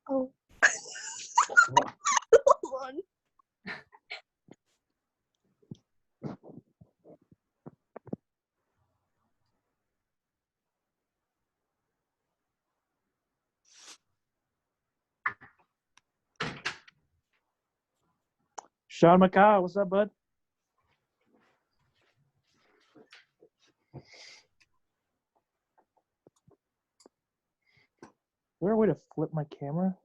Oh. Hold on. Shawn McCaw, what's up, bud? Is there a way to flip my camera?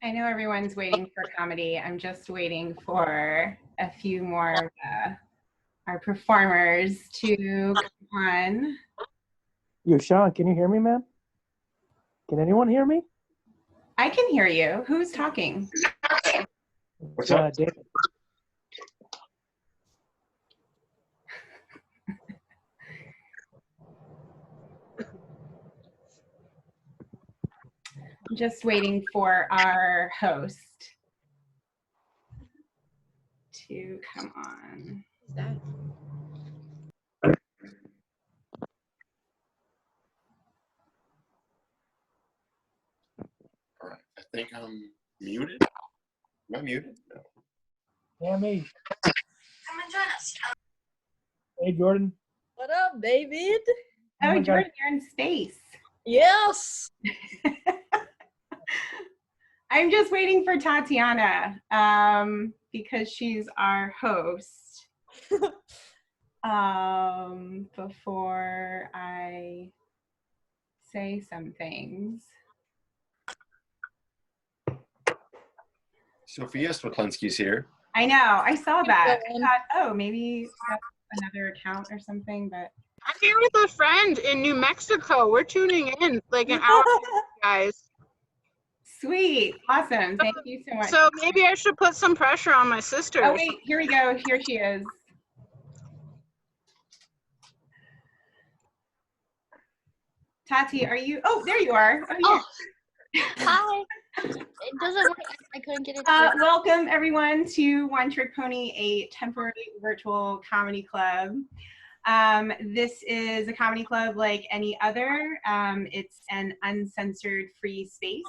I know everyone's waiting for comedy. I'm just waiting for a few more of our performers to come on. Yo, Shawn, can you hear me, man? Can anyone hear me? I can hear you. Who's talking? What's up? David. I'm just waiting for our host to come on. Who's that? All right, I think I'm muted. Am I muted? No. Yeah, me. Come and join us. Hey, Jordan. What up, David? Oh, my Jordan, God. you're in space. Yes. I'm just waiting for Tatiana because she's our host. Before I say some things. Sophia Cwiklinski's here. I know, I saw that. I thought, oh, maybe that's another account or something, but. I'm here with a friend in New Mexico. We're tuning in like an hour ago, guys. Sweet, awesome, thank you so much. So maybe I should put some pressure on my sister. Oh wait, here we go, here she is. Tati, are you, oh, there you are. Oh, Hi. It doesn't work. I couldn't get it. Welcome everyone to One Trick Pony, a temporary virtual comedy club. This is a comedy club like any other. It's an uncensored free space.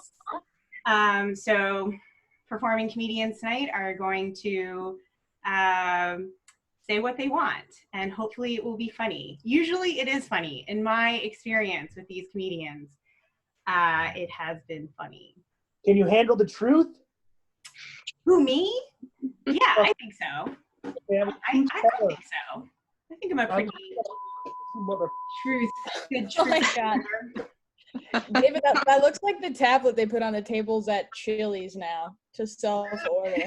So performing comedians tonight are going to say what they want, and hopefully it will be funny. Usually it is funny. In my experience with these comedians, it has been funny. Can you handle the truth? Who, me? Yeah, I think so. I think so. I think I'm a pretty good truth. Oh my God. David, that looks like the tablet they put on the tables at Chili's now to self-order.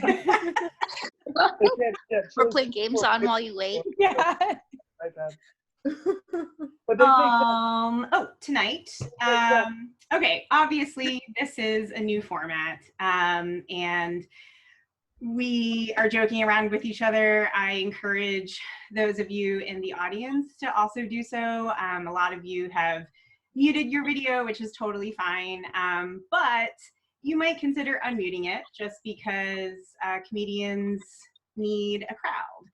Or play games on while you wait. Yeah. But oh, tonight. Okay, obviously this is a new format, and we are joking around with each other. I encourage those of you in the audience to also do so. A lot of you have muted your video, which is totally fine, but you might consider unmuting it just because comedians need a crowd.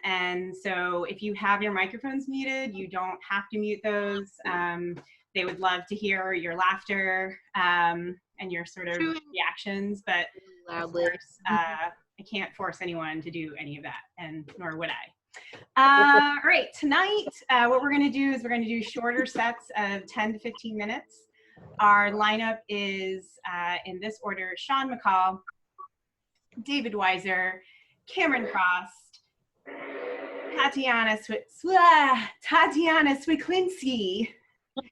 And so if you have your microphones muted, you don't have to mute those. They would love to hear your laughter and your sort of reactions, but of course, I can't force anyone to do any of that, and nor would I. All right, tonight, what we're gonna do is we're gonna do shorter sets of 10 to 15 minutes. Our lineup is in this order: Shawn McCaw, David Wizer, Cameron Frost, Tatiana Cwiklinski.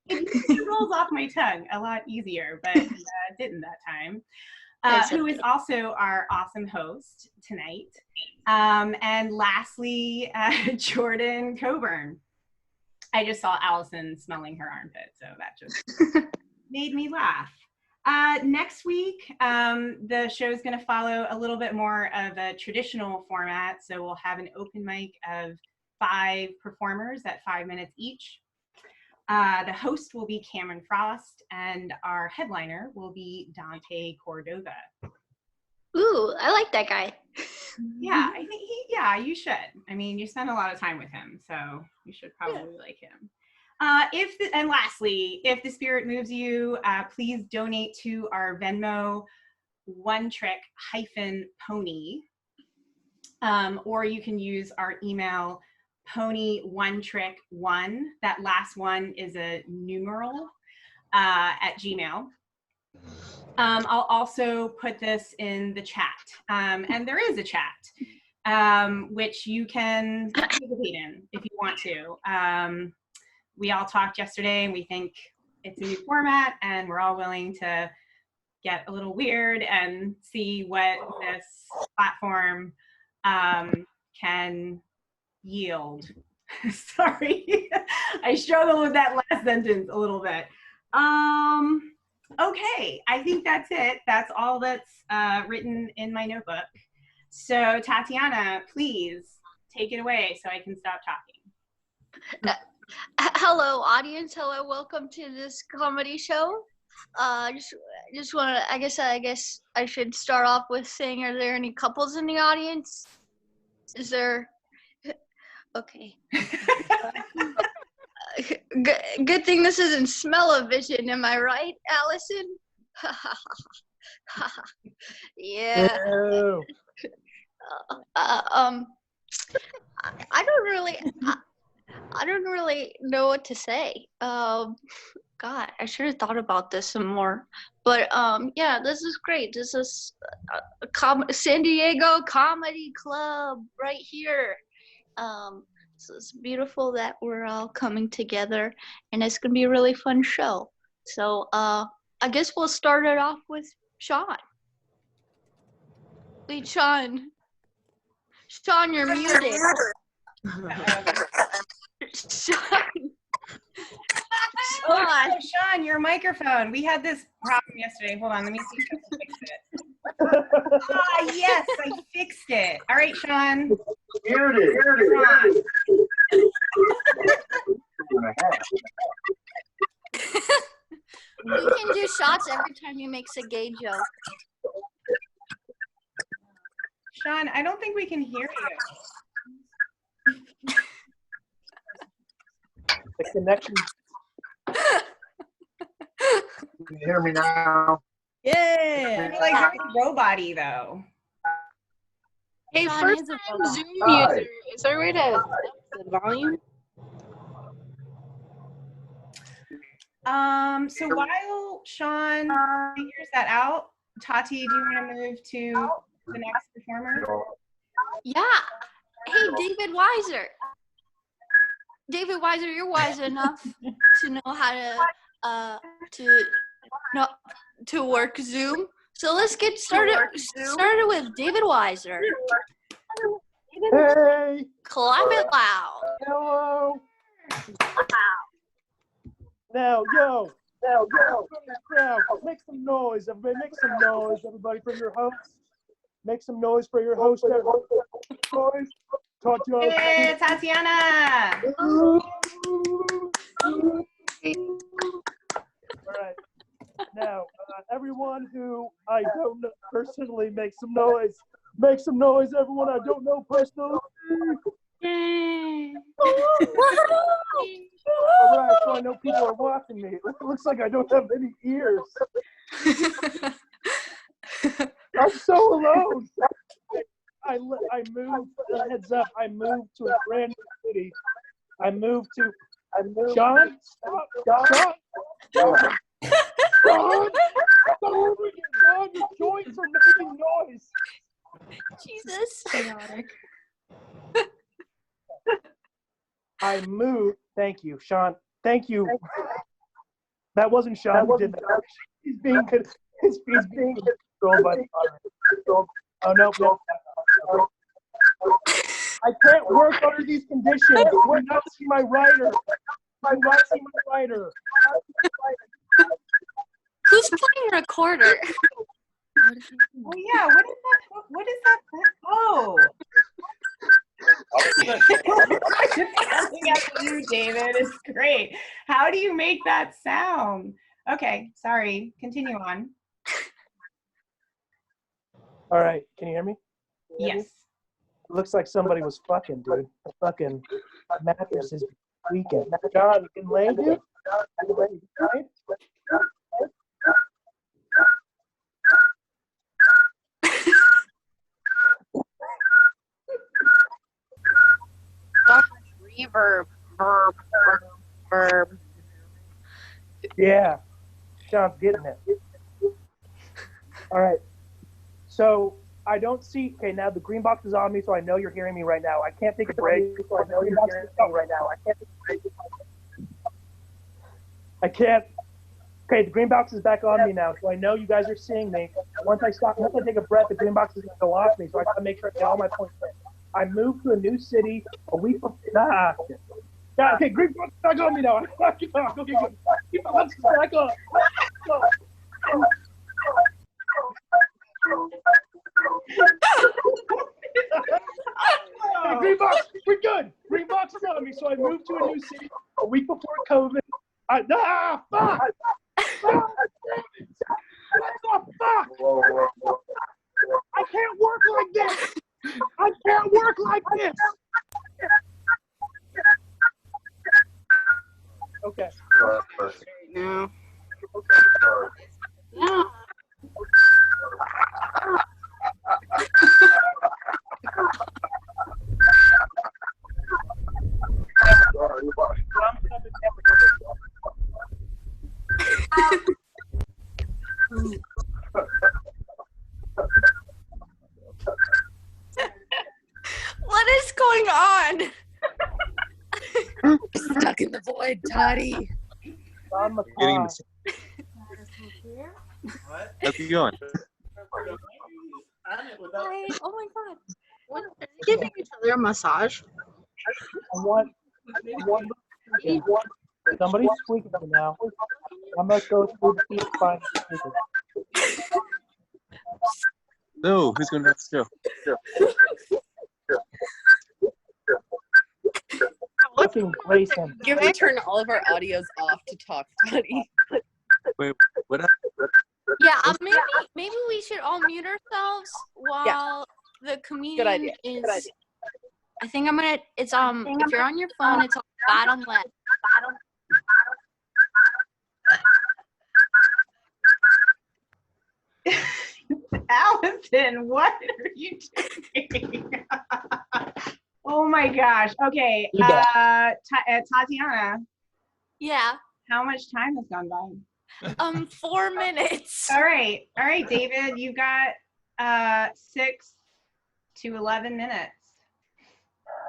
It rolls off my tongue a lot easier, but it didn't that time. Who is also our awesome host tonight. And lastly, Jordan Coburn. I just saw Allison smelling her armpit, so that just made me laugh. Next week, the show is going to follow a little bit more of a traditional format. So we'll have an open mic of 5 performers at 5 minutes each. The host will be Cameron Frost, and our headliner will be Dante Cordova. Ooh, I like that guy. Yeah, I think you should. I mean, you spend a lot of time with him, so you should probably like him. And lastly, if the spirit moves you, please donate to our Venmo OneTrick-Pony, or you can use our email pony1trick1. That last one is a numeral at Gmail. I'll also put this in the chat, and there is a chat, which you can participate in if you want to. We all talked yesterday, and we think it's a new format, and we're all willing to get a little weird and see what this platform can yield. Sorry, I struggle with that last sentence a little bit. Okay, I think that's it. That's all that's written in my notebook. So Tatiana, please take it away so I can stop talking. Hello, audience. Hello, welcome to this comedy show. Just want to. I guess I should start off with saying, are there any couples in the audience? Is there? Okay. Good thing this isn't smell-o-vision, am I right, Allison? Yeah. Ew. I don't really know what to say. God, I should have thought about this some more. But yeah, this is great. This is a San Diego Comedy Club right here. So it's beautiful that we're all coming together, and it's gonna be a really fun show. So I guess we'll start it off with Shawn. Wait, Shawn, you're muted. Shawn, your microphone. We had this problem yesterday. Hold on, let me see if I can fix it. Yes, I fixed it. All right, Shawn. Muted. You can do shots every time you make a gay joke. Shawn, I don't think we can hear you. The connection. Can you hear me now? Yeah. It's like very robot-y though. Hey, Shawn first is a time robot. Zoom Hi. user. Is there a way to up the volume? So while Shawn figures that out, Tati, do you want to move to the next performer? Yeah. Hey, David Wizer. David Wizer, you're wise enough to know how to work Zoom. So let's get started. Started with David Wizer. Hey. Clap it loud. Hello. Now, yo. From the crowd, make some noise, everybody. Make some noise, everybody, for your host. Make some noise for your host. Noise. Tatiana. Hey, Tatiana! All right. Now, everyone who I don't know personally, make some noise. Make some noise, everyone I don't know personally. Yay! All right, so I know people are watching me. It looks like I don't have any ears. I'm so alone. I moved, heads up, I moved to a brand new city. I moved Shawn, stop, Shawn, your joints are making noise. Jesus. Chaotic. I moved, thank you, Shawn, thank you. That wasn't Shawn who did that. He's being controlled by the Oh, no. I can't work under these conditions. We're not see my writer. my Roxy Rider. Who's playing recorder? Oh yeah, what is that? What is that? Oh. Just laughing at you, David. It's great. How do you make that sound? Okay, sorry. Continue on. All right, can you hear me? Yes. Looks like somebody was fucking, dude. The fucking mattress is weekend. John, you can lay, dude? Reverb. Verb. Yeah, Sean's getting it. All right. So I don't see. Okay, now the green box is on me, so I know you're hearing me right now. I can't take a break. So I know you're hearing me right now. I can't take a break. I can't. Okay, the green box is back on me now, so I know you guys are seeing me. Once I take a breath, the green box is gonna go off me, so I gotta make sure I get all my points in. I moved to a new city a week before. Yeah, okay, green box is back on me now. Okay, good. Green box is back on. Hey, green box, we're good. Green box is on me, so I moved to a new city a week before COVID. Fuck! Fuck! What the fuck? I can't work like this. I can't work like this. Okay. No. Yeah. What is going on? Stuck in the void, Toddy. Shawn Getting McCaw. How's it going? Hi. Oh my god. What, are they giving each other a massage? I want somebody's squeaking now. I'm gonna go through the feet find No, who's going to the show? fucking Grayson. You have to turn all of our audios off to talk, Toddy. Wait, what? Yeah, maybe we should all mute ourselves while the comedian idea. is. Good idea. I think I'm gonna. It's if you're on your phone, it's on the bottom left. Allison, what are you doing? Oh my gosh. Okay. Tatiana, Yeah. how much time has gone by? 4 minutes. All right, David, you got 6 to 11 minutes.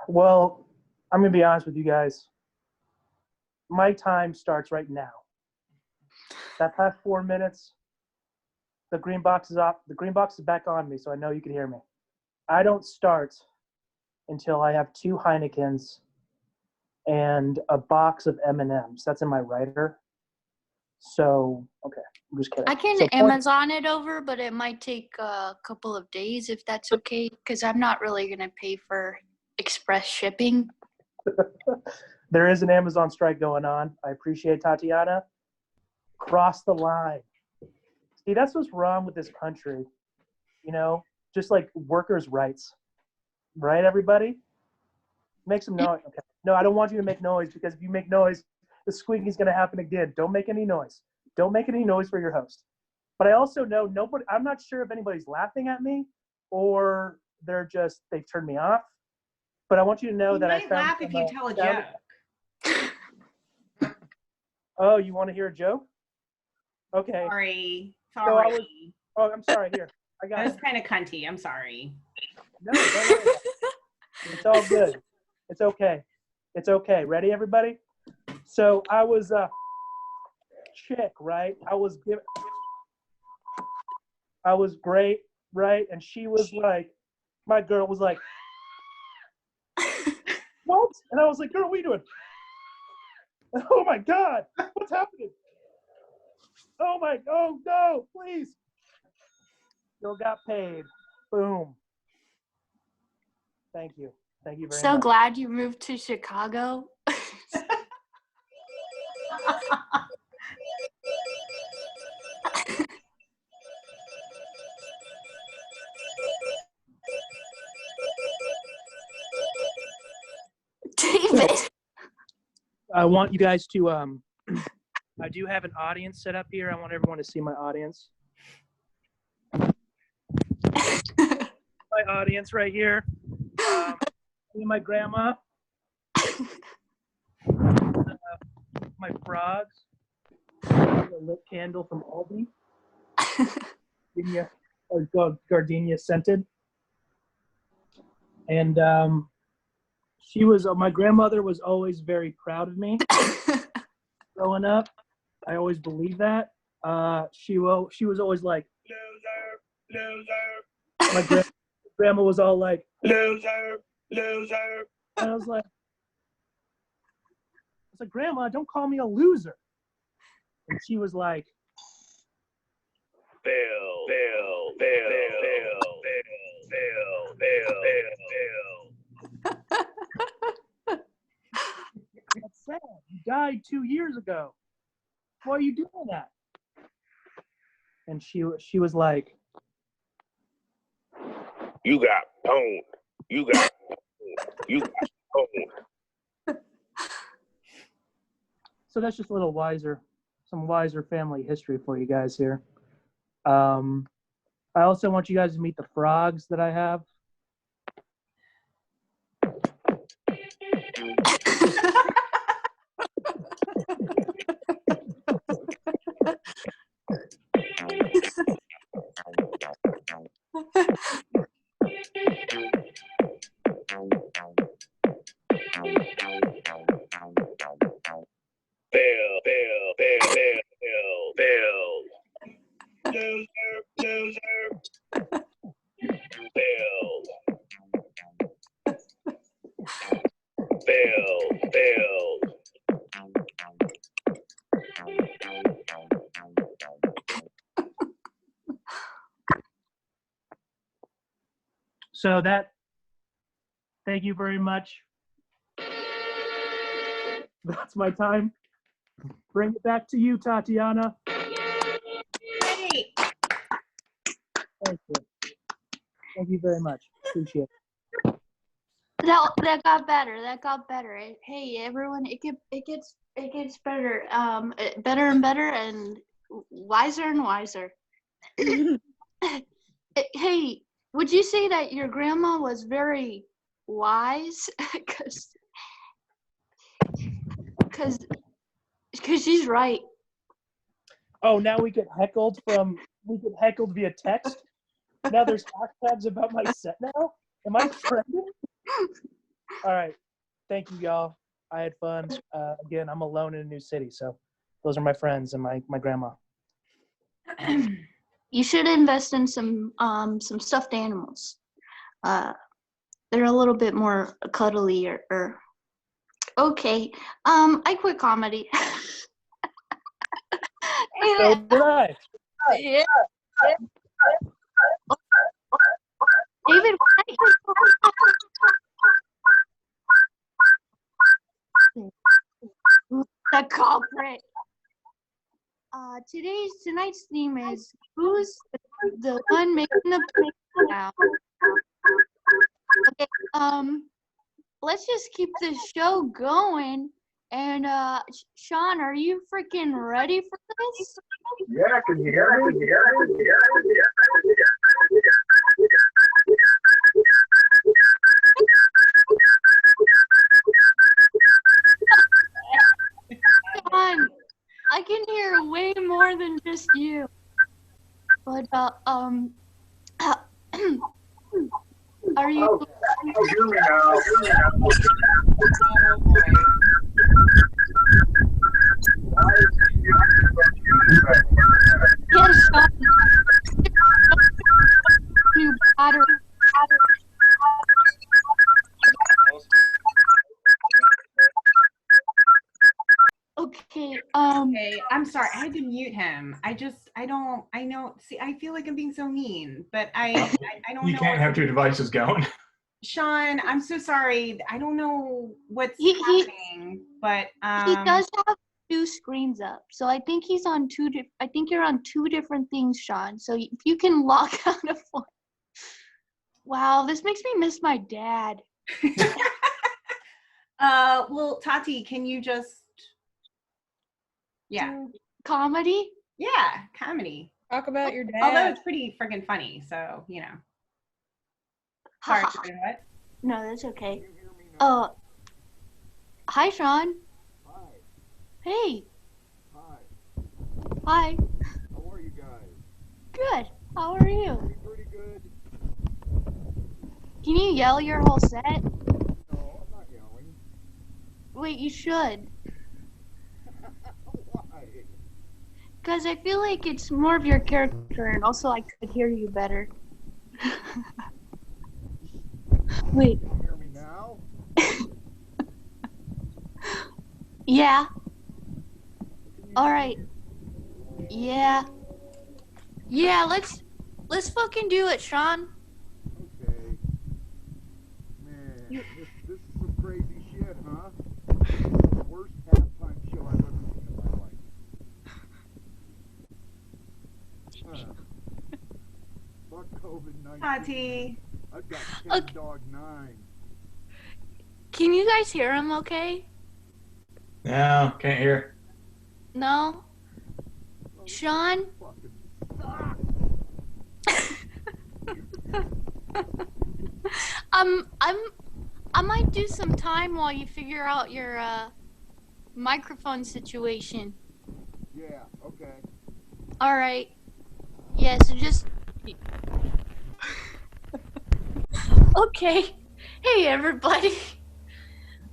Well, I'm gonna be honest with you guys. My time starts right now. That past 4 minutes, the green box is off. The green box is back on me, so I know you can hear me. I don't start until I have 2 Heinekens and a box of M&Ms. That's in my writer. So, okay, I'm just kidding. I can So Amazon it over, but it might take a couple of days if that's okay, because I'm not really gonna pay for express shipping. there is an Amazon strike going on. I appreciate Tatiana. Cross the line. See, that's what's wrong with this country. You know, just like workers' rights. Right, everybody? Make some noise. Okay. No, I don't want you to make noise, because if you make noise, the squeaking is going to happen again. Don't make any noise. Don't make any noise for your host. But I also know nobody, I'm not sure if anybody's laughing at me or they've turned me off. But I want you to know You that I might found laugh if you tell a joke. Oh, you want to hear a joke? Okay. Sorry. Oh, I'm sorry. Here, I got That was it. kind of cunty. I'm sorry. No, don't worry about it. It's all good. It's okay. It's okay. Ready, everybody? So I was a chick, right? I was great, right? And she was like, my girl was like, what? And I was like, girl, what are you doing? Oh my God! What's happening? Oh no! Please. Still got paid. Boom. Thank you very much. So glad you moved to Chicago. David. I want you guys to I do have an audience set up here. I want everyone to see my audience. My audience right here. Me and my grandma. My frogs. A lit candle from Aldi. Gardenia scented. And my grandmother was always very proud of me. Growing up, I always believed that. She was always like, loser. My grandma was all like, loser. And I was like, Grandma, don't call me a loser. And she was like, Bill. That's sad. You died 2 years ago. Why are you doing that? And she was like, you got pwned. You got pwned. So that's just a little some Wizer family history for you guys here. I also want you guys to meet the frogs that I have. So thank you very much. That's my time. Bring it back to you, Tatiana. Great. Thank you. Thank you very much. Appreciate it. That got better. That got better. Hey, everyone, it gets better. Better and better, and wiser and wiser. Hey, would you say that your grandma was very wise? Because she's right. Oh, now we get heckled via text. Now there's hashtags about my set now. Am I trending? All right. Thank you, y'all. I had fun. Again, I'm alone in a new city, so those are my friends and my grandma. You should invest in some stuffed animals. They're a little bit more cuddly or okay. I quit comedy. So did I. Yeah. David, the culprit. Tonight's theme is who's the one making the now. Okay, let's just keep this show going. And Shawn, are you freaking ready for this? Yeah, can you hear me? Shawn, I can hear way more than just you. But are you? Oh, hear me now. Yes, Shawn. New battery. I'm sorry. I had to mute him. I know. See, I feel like I'm being so mean, but I don't know. You can't have two devices going. Sean, I'm so sorry. I don't know what's happening, but he does have 2 screens up, so I think he's on I think you're on 2 different things, Sean. So if you can log out of one. Wow, this makes me miss my dad. Well, Tati, can you just comedy? Yeah, comedy. Talk about your dad. Although it's pretty freaking funny, so you know. Sorry, what? No, that's okay. Hi, Sean. Hi. Hey. Hi. Hi. How are you guys? Good. How are you? Pretty good. Can you yell your whole set? No, I'm not yelling. Wait, you should. Why? Because I feel like it's more of your character, and also I could hear you better. Wait. Can you hear me now? Yeah. All right. Yeah. Yeah, let's fucking do it, Sean. Okay. Man, this is some crazy shit, huh? This is the worst halftime show I've ever seen in my life. Fuck COVID-19. Tati. I've got 10 dog 9. Can you guys hear him okay? No, can't hear. No? Sean? I might do some time while you figure out your microphone situation. Yeah, okay. All right. Yeah, so just okay. Hey everybody.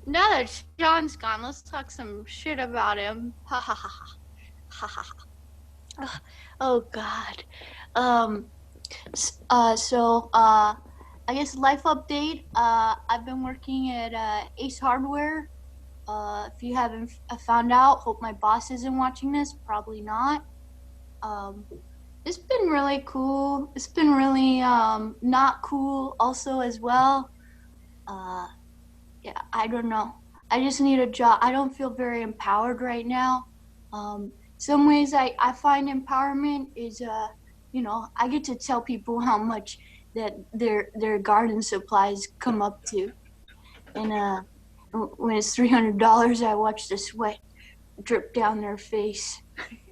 Now that Sean's gone, let's talk some shit about him. Ha ha ha ha ha ha. Oh God. I guess life update. I've been working at Ace Hardware. If you haven't found out, hope my boss isn't watching this. Probably not. It's been really cool. It's been really not cool also as well. Yeah, I don't know. I just need a job. I don't feel very empowered right now. Some ways I find empowerment is, you know, I get to tell people how much that their garden supplies come up to. And when it's $300, I watch the sweat drip down their face.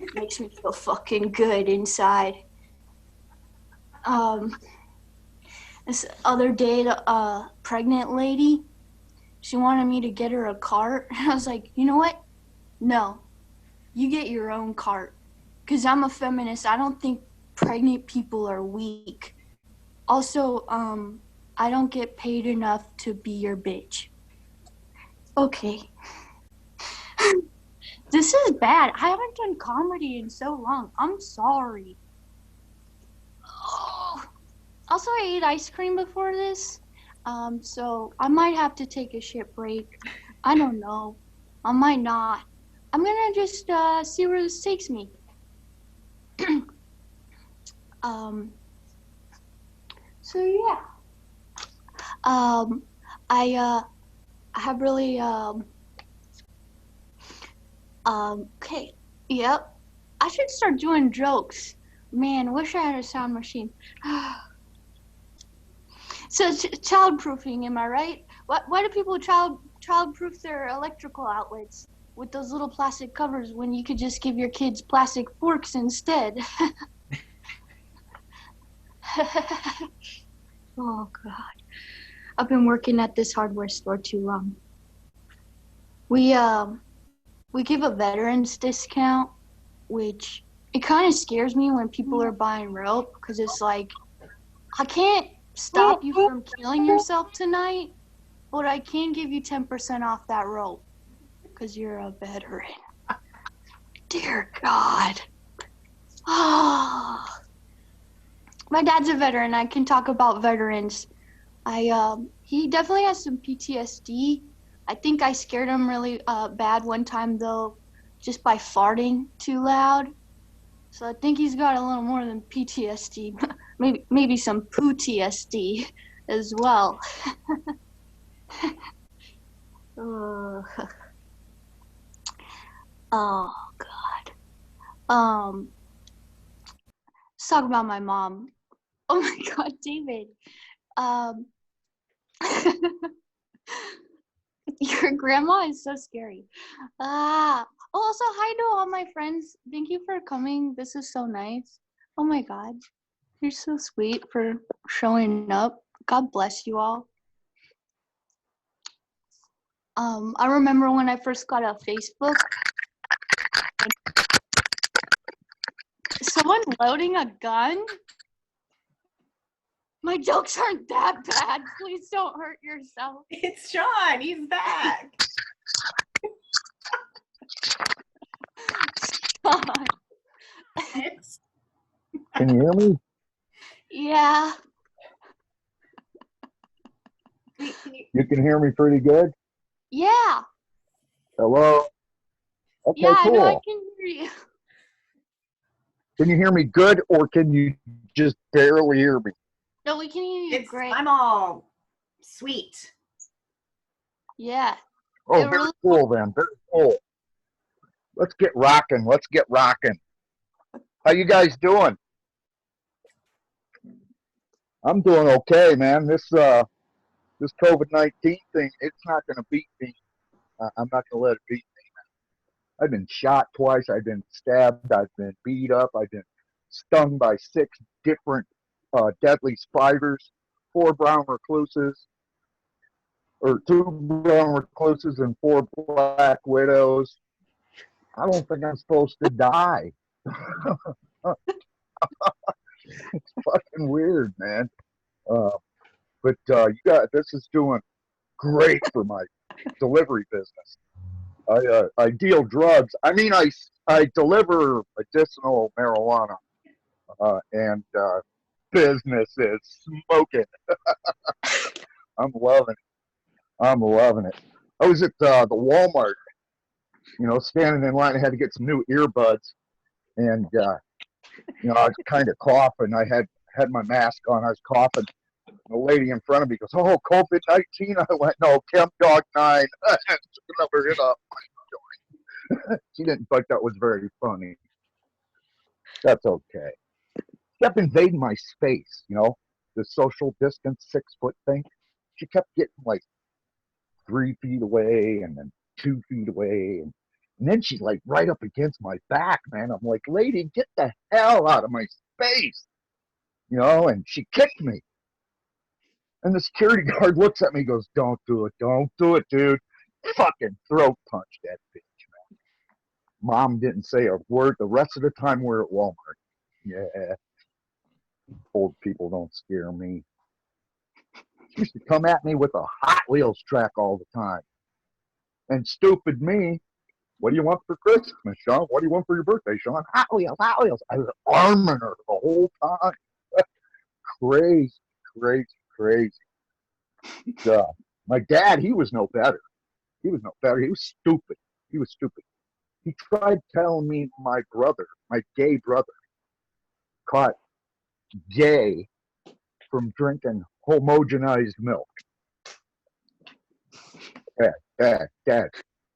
It makes me feel fucking good inside. This other day, the pregnant lady, she wanted me to get her a cart. I was like, you know what? No, you get your own cart. Because I'm a feminist. I don't think pregnant people are weak. Also, I don't get paid enough to be your bitch. Okay. This is bad. I haven't done comedy in so long. I'm sorry. Oh. Also, I ate ice cream before this. So I might have to take a shit break. I don't know. I might not. I'm gonna just see where this takes me. So yeah. I have really okay. Yep. I should start doing jokes. Man, wish I had a sound machine. So child-proofing, am I right? Why do people child-proof their electrical outlets with those little plastic covers when you could just give your kids plastic forks instead? Oh God, I've been working at this hardware store too long. We give a veterans discount, which it kind of scares me when people are buying rope because it's like, I can't stop you from killing yourself tonight, but I can give you 10% off that rope because you're a veteran. Dear God. Oh. My dad's a veteran. I can talk about veterans. He definitely has some PTSD. I think I scared him really bad one time though. just by farting too loud. So I think he's got a little more than PTSD, maybe some PTSD as well. Oh God. Let's talk about my mom. Oh my God, David. Your grandma is so scary. Also, hi to all my friends. Thank you for coming. This is so nice. Oh my God. You're so sweet for showing up. God bless you all. I remember when I first got a Facebook, someone loading a gun? My jokes aren't that bad. Please don't hurt yourself. It's Shawn. He's back. Can you hear me? Yeah. You can hear me pretty good? Yeah. Hello? Okay, Yeah, cool. I know I can hear you. Can you hear me good, or can you just barely hear me? No, we can hear you great. I'm all sweet. Yeah. Oh, very cool then. Very cool. Let's get rocking. Let's get rocking. How you guys doing? I'm doing okay, man. This COVID-19 thing, it's not going to beat me. I'm not going to let it beat me. I've been shot twice. I've been stabbed. I've been beat up. I've been stung by 6 different deadly spiders, 4 brown recluses, or 2 brown recluses and 4 black widows. I don't think I'm supposed to die. It's fucking weird, man. But you got this is doing great for my delivery business. I deal drugs. I mean, I deliver medicinal marijuana, and business is smoking. I'm loving it. I'm loving it. I was at the Walmart, standing in line. I had to get some new earbuds, and I was kind of coughing. I had my mask on. I was coughing. The lady in front of me goes, "Oh, COVID-19." I went, "No, Chem Dog 9." Cover it up. She didn't think that was very funny. That's okay. She kept invading my space, the social distance 6-foot thing. She kept getting like 3 feet away and then 2 feet away. And then she's like right up against my back, man. I'm like, lady, get the hell out of my space. And she kicked me. And the security guard looks at me and goes, "Don't do it. Don't do it, dude." Fucking throat punch that bitch, man. Mom didn't say a word. The rest of the time we're at Walmart. Yeah. Old people don't scare me. She used to come at me with a Hot Wheels track all the time. And stupid me, "What do you want for Christmas, Shawn? What do you want for your birthday, Shawn?" "Hot Wheels, Hot Wheels." I was arming her the whole time. Crazy, crazy, crazy. My dad, he was no better. He was no better. He was stupid. He was stupid. He tried telling me my brother, my gay brother, caught gay from drinking homogenized milk. Dad.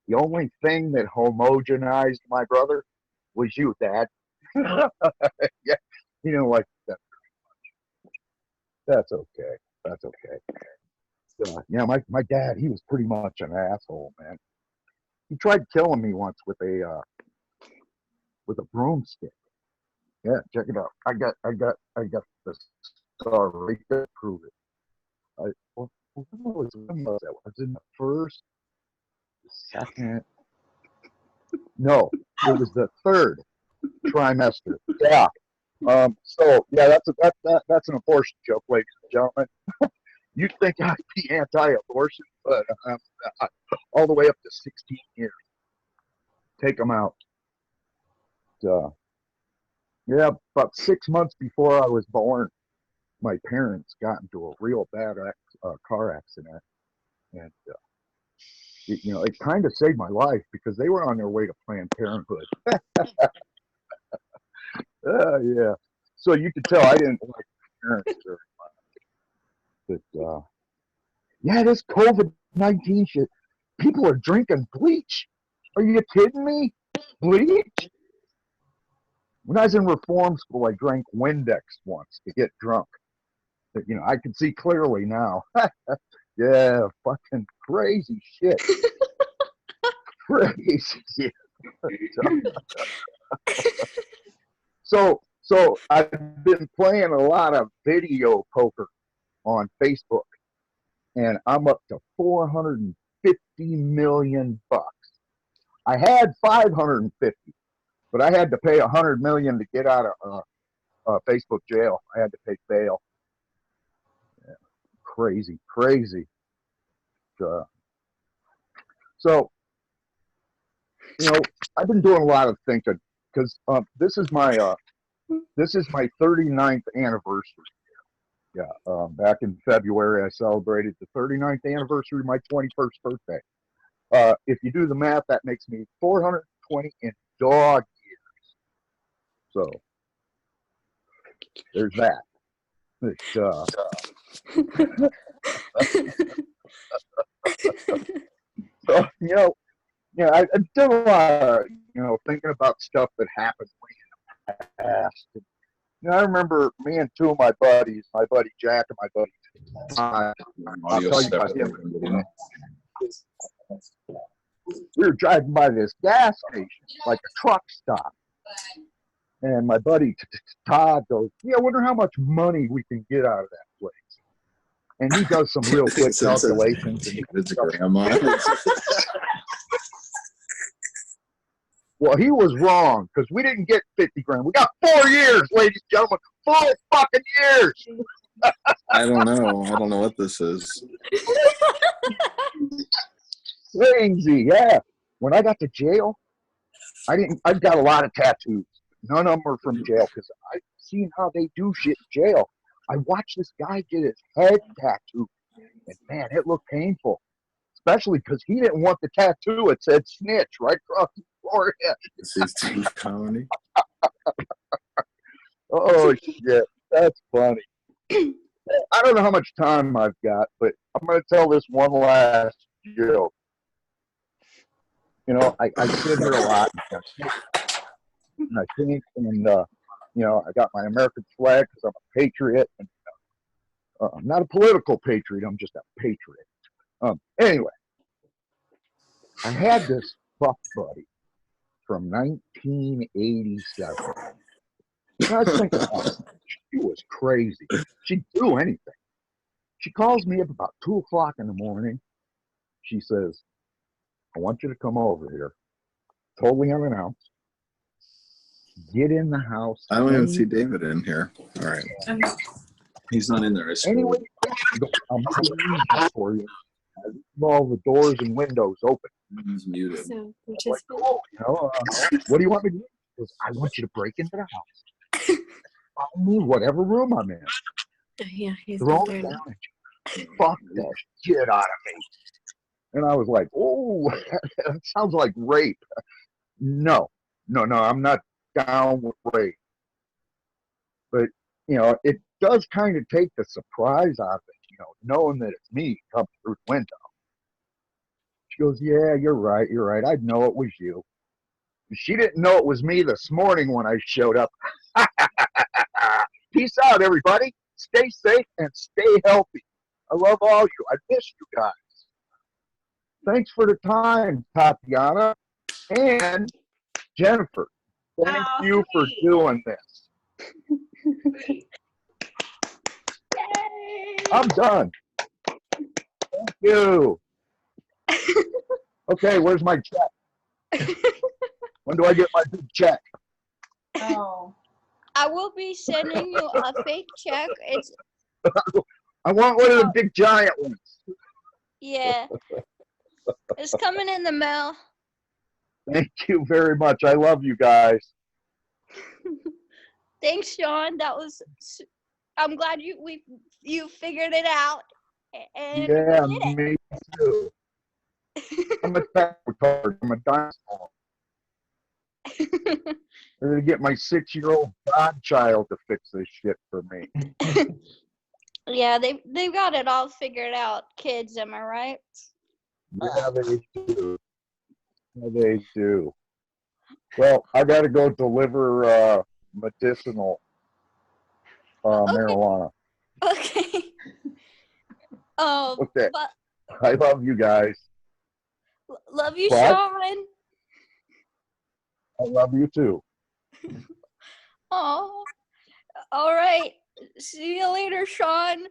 The only thing that homogenized my brother was you, Dad. Yeah, you know, like that very much. That's okay. That's okay. Yeah, my dad, he was pretty much an asshole, man. He tried killing me once with a broomstick. Yeah, check it out. I got the scar right there to prove it. When was that? Was it the first, the second? No, it was the 3rd trimester. Yeah. So yeah, that's an abortion joke, ladies and gentlemen. You'd think I'd be anti-abortion, but all the way up to 16 years. Take them out. Yeah, about 6 months before I was born, my parents got into a real bad car accident, and it kind of saved my life because they were on their way to Planned Parenthood. Yeah. So you could tell I didn't like parents very much. But yeah, this COVID-19 shit. People are drinking bleach. Are you kidding me? Bleach? When I was in reform school, I drank Windex once to get drunk. But, I can see clearly now. Yeah, fucking crazy shit. Crazy shit. So I've been playing a lot of video poker on Facebook, and I'm up to $450 million. I had 550, but I had to pay 100 million to get out of Facebook jail. I had to pay bail. Yeah, crazy. So I've been doing a lot of thinking because this is my 39th anniversary. Yeah, back in February, I celebrated the 39th anniversary of my 21st birthday. If you do the math, that makes me 420 in dog years. So there's that. So, I've done a lot of, thinking about stuff that happened way in the past. I remember me and two of my buddies, my buddy Jack and my buddy Todd, I'll tell you about him. We were driving by this gas station, like a truck stop. And my buddy Todd goes, I wonder how much money we can get out of that place. And he does some real quick calculations. Well, he was wrong because we didn't get 50 grand. We got 4 years, ladies and gentlemen. 4 fucking years. I don't know what this is. Crazy, yeah. When I got to jail, I've got a lot of tattoos. None of them are from jail because I've seen how they do shit in jail. I watched this guy get his head tattooed, and man, it looked painful. Especially because he didn't want the tattoo. It said snitch right across his forehead. This is too comedy. Oh, shit. That's funny. I don't know how much time I've got, but I'm going to tell this one last joke. I sit here a lot, and I think, and, I got my American flag because I'm a patriot. And, I'm not a political patriot. I'm just a patriot. Anyway, I had this buff buddy from 1987. I was thinking, she was crazy. She'd do anything. She calls me up about 2 o'clock in the morning. She says, I want you to come over here. Totally unannounced. Get in the house. I don't even see David in here. All right. He's not in there. Anyway, I'm going to leave this for you. I leave all the doors and windows open. He's muted. So, Like, cool, what do you want me to do? She goes, I want you to break into the house. Find me whatever room I'm in. Yeah, he's Throw there it now. down and fuck that shit out of me. And I was like, oh, that sounds like rape. No, I'm not down with rape. But, it does kind of take the surprise out of it, knowing that it's me coming through the window. She goes, yeah, you're right. I'd know it was you. She didn't know it was me this morning when I showed up. Peace out, everybody. Stay safe and stay healthy. I love all you. I miss you guys. Thanks for the time, Tatiana and Jennifer. Thank you for doing this. I'm done. Thank you. Okay, where's my check? When do I get my big check? Oh. I will be sending you a fake check. It's I want one of the big giant ones. yeah. It's coming in the mail. Thank you very much. I love you guys. Thanks, Shawn. I'm glad you figured it out. And Yeah, we did me too. it. I'm a tech retard. I'm a dinosaur. I'm going to get my 6-year-old godchild to fix this shit for me. Yeah, they've got it all figured out, kids, am I right? Yeah, they do. Yeah, they do. Well, I got to go deliver medicinal marijuana. Okay. Okay. But I love you guys. love you, What? Shawn. I love you too. Oh, all right. See you later, Shawn.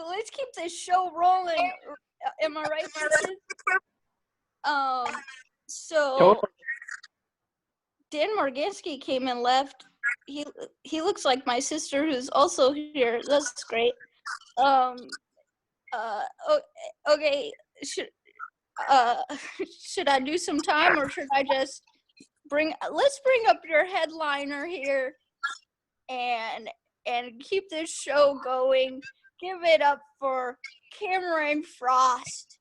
Let's keep this show rolling. Am I right, sisters? So Totally. Dan Morganski came and left. He looks like my sister, who's also here. That's great. Okay. Should I do some time, or should I just let's bring up your headliner here and keep this show going. Give it up for Cameron Frost,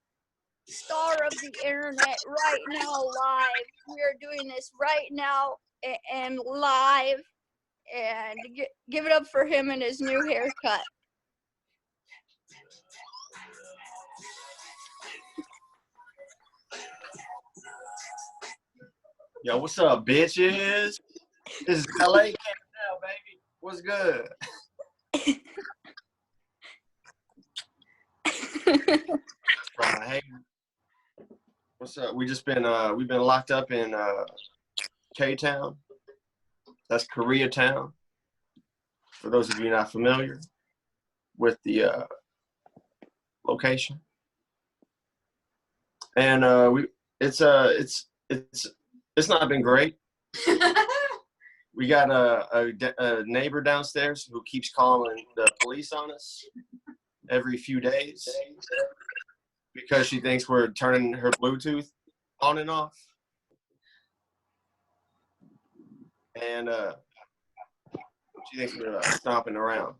star of the internet, right now live. We are doing this right now and live, and give it up for him and his new haircut. Yo, what's up, bitches? This is LA now, baby. What's good? Hey, what's up? We've been locked up in K-Town. That's Koreatown. For those of you not familiar with the location, and it's not been great. We got a neighbor downstairs who keeps calling the police on us every few days because she thinks we're turning her Bluetooth on and off. And she thinks we're stomping around.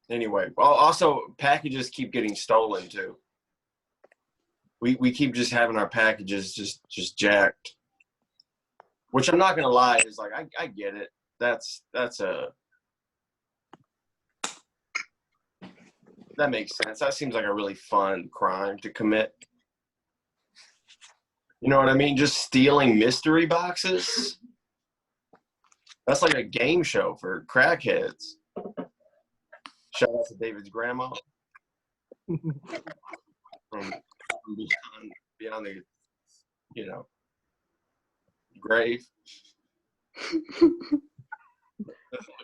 Anyway, also packages keep getting stolen too. We keep just having our packages just jacked. Which I'm not gonna lie is like I get it. That makes sense. That seems like a really fun crime to commit. You know what I mean? Just stealing mystery boxes. That's like a game show for crackheads. Shout out to David's grandma. From beyond the, grave. Look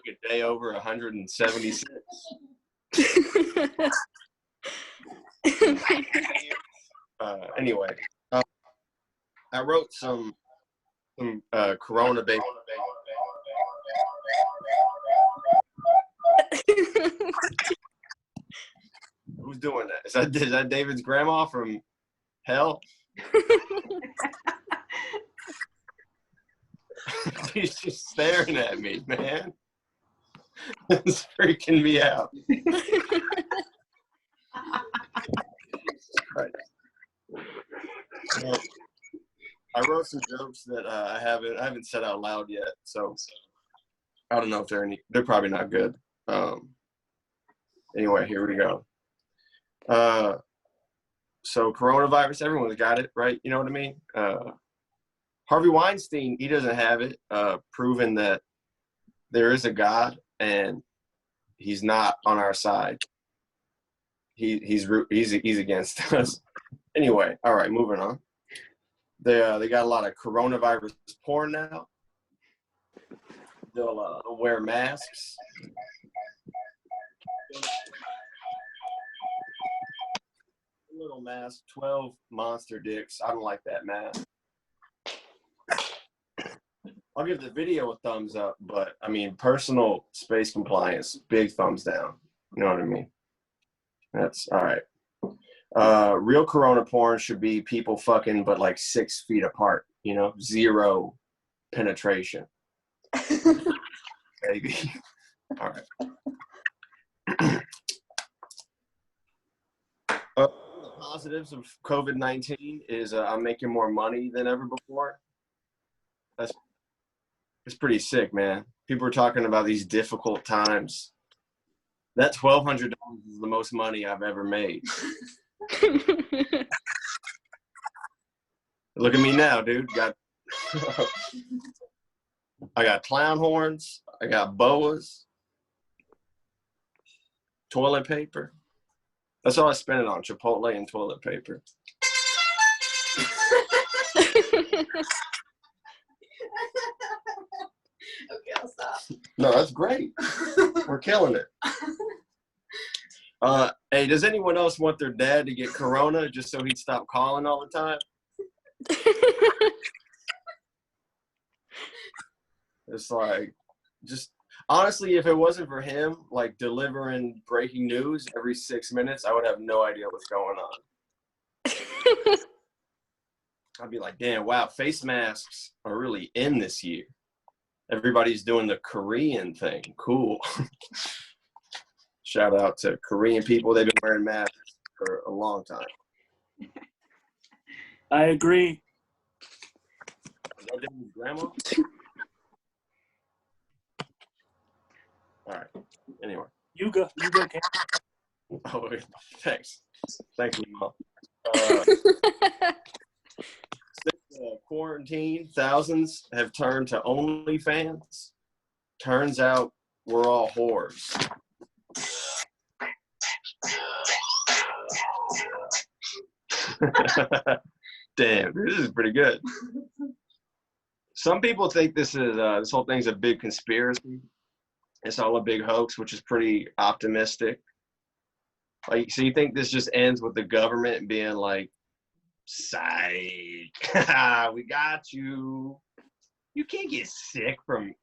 at day over 176. Anyway, I wrote some Corona baby. Who's doing that? Is that David's grandma from hell? She's just staring at me, man. It's freaking me out. Well, I wrote some jokes that I haven't said out loud yet, so I don't know if they're probably not good. Anyway, here we go. So coronavirus, everyone's got it, right? You know what I mean? Harvey Weinstein, he doesn't have it, proven that there is a God and he's not on our side. He's against us. Anyway, all right, moving on. They got a lot of coronavirus porn now. They'll wear masks. Little mask, 12 monster dicks. I don't like that mask. I'll give the video a thumbs up, but I mean, personal space compliance, big thumbs down. You know what I mean? That's all right. Real corona porn should be people fucking, but like 6 feet apart, zero penetration. Baby. All right. positives of COVID-19 is I'm making more money than ever before. It's pretty sick, man. People are talking about these difficult times. That $1,200 is the most money I've ever made. Look at me now, dude. I got clown horns. I got boas. Toilet paper. That's all I spent it on, Chipotle and toilet paper. Okay, I'll stop. No, that's great. We're killing it. Hey, does anyone else want their dad to get corona just so he'd stop calling all the time? It's like, just honestly, if it wasn't for him, like delivering breaking news every 6 minutes, I would have no idea what's going on. I'd be like, damn, wow, face masks are really in this year. Everybody's doing the Korean thing. Cool. Shout out to Korean people. They've been wearing masks for a long time. I agree. Grandma? All right. Anyway. You go, Cam. Oh, thanks. Thank you, Mom. Since quarantine, thousands have turned to OnlyFans. Turns out we're all whores. Damn, this is pretty good. Some people think this whole thing's a big conspiracy. It's all a big hoax, which is pretty optimistic. Like, so you think this just ends with the government being like, psych, we got you. You can't get sick from